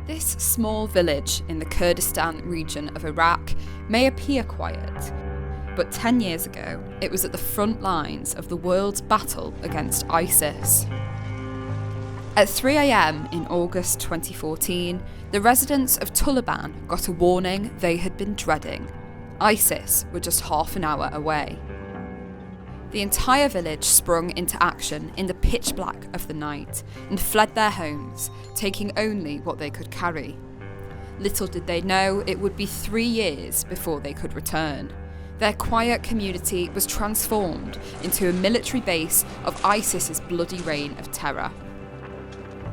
This small village in the Kurdistan region of Iraq may appear quiet, but 10 years ago it was at the front lines of the world's battle against ISIS. At 3 a.m. in August 2014, the residents of Tuluban got a warning they had been dreading. ISIS were just half an hour away. The entire village sprung into action in the pitch black of the night and fled their homes, taking only what they could carry. Little did they know it would be 3 years before they could return. Their quiet community was transformed into a military base of ISIS's bloody reign of terror.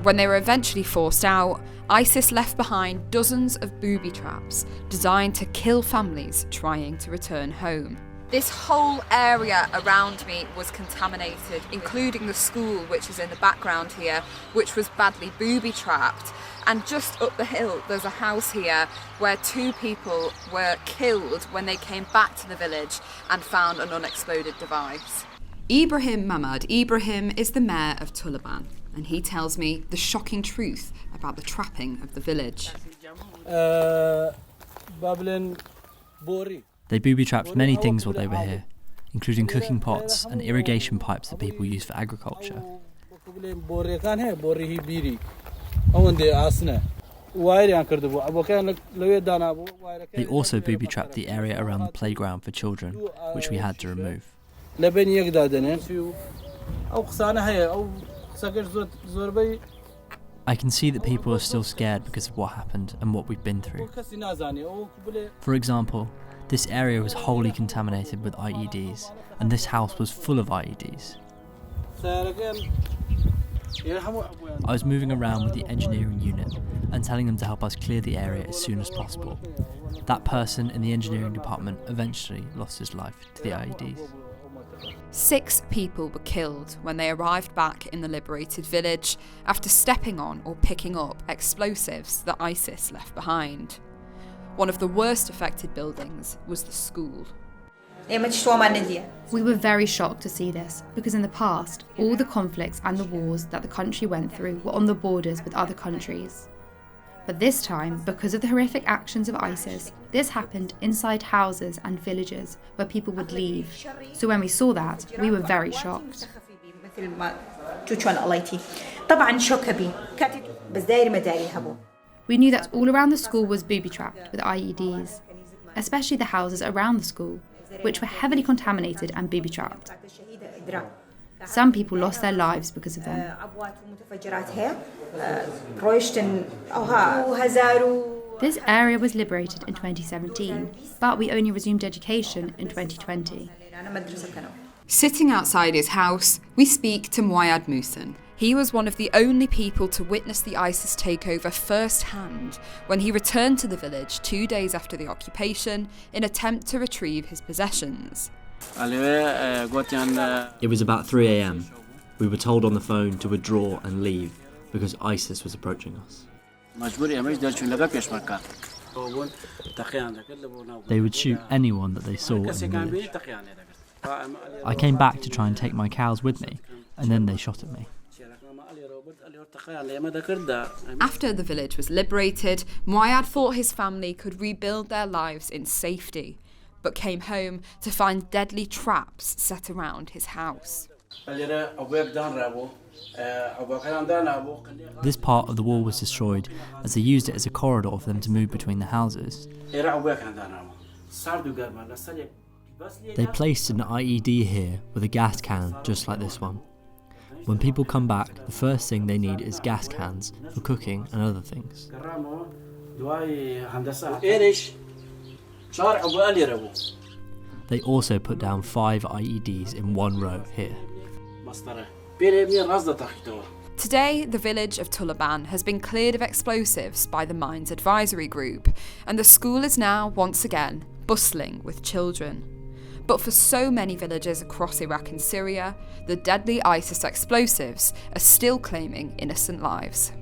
When they were eventually forced out, ISIS left behind dozens of booby traps designed to kill families trying to return home. This whole area around me was contaminated, including the school, which is in the background here, which was badly booby-trapped. And just up the hill, there's a house here where 2 people were killed when they came back to the village and found an unexploded device. Ibrahim is the mayor of Tuluban, and he tells me the shocking truth about the trapping of the village. They booby-trapped many things while they were here, including cooking pots and irrigation pipes that people use for agriculture. They also booby-trapped the area around the playground for children, which we had to remove. I can see that people are still scared because of what happened and what we've been through. For example, this area was wholly contaminated with IEDs, and this house was full of IEDs. I was moving around with the engineering unit and telling them to help us clear the area as soon as possible. That person in the engineering department eventually lost his life to the IEDs. 6 people were killed when they arrived back in the liberated village after stepping on or picking up explosives that ISIS left behind. One of the worst affected buildings was the school. We were very shocked to see this, because in the past, all the conflicts and the wars that the country went through were on the borders with other countries. But this time, because of the horrific actions of ISIS, this happened inside houses and villages where people would leave. So when we saw that, we were very shocked. We knew that all around the school was booby-trapped with IEDs, especially the houses around the school, which were heavily contaminated and booby-trapped. Some people lost their lives because of them. This area was liberated in 2017, but we only resumed education in 2020. Sitting outside his house, we speak to Muayyad Musin. He was one of the only people to witness the ISIS takeover firsthand when he returned to the village 2 days after the occupation in an attempt to retrieve his possessions. It was about 3 a.m. We were told on the phone to withdraw and leave because ISIS was approaching us. They would shoot anyone that they saw in the village. I came back to try and take my cows with me, and then they shot at me. After the village was liberated, Muayyad thought his family could rebuild their lives in safety, but came home to find deadly traps set around his house. This part of the wall was destroyed as they used it as a corridor for them to move between the houses. They placed an IED here with a gas can just like this one. When people come back, the first thing they need is gas cans for cooking and other things. They also put down 5 IEDs in one row here. Today, the village of Tuluban has been cleared of explosives by the Mines Advisory Group, and the school is now, once again, bustling with children. But for so many villages across Iraq and Syria, the deadly ISIS explosives are still claiming innocent lives.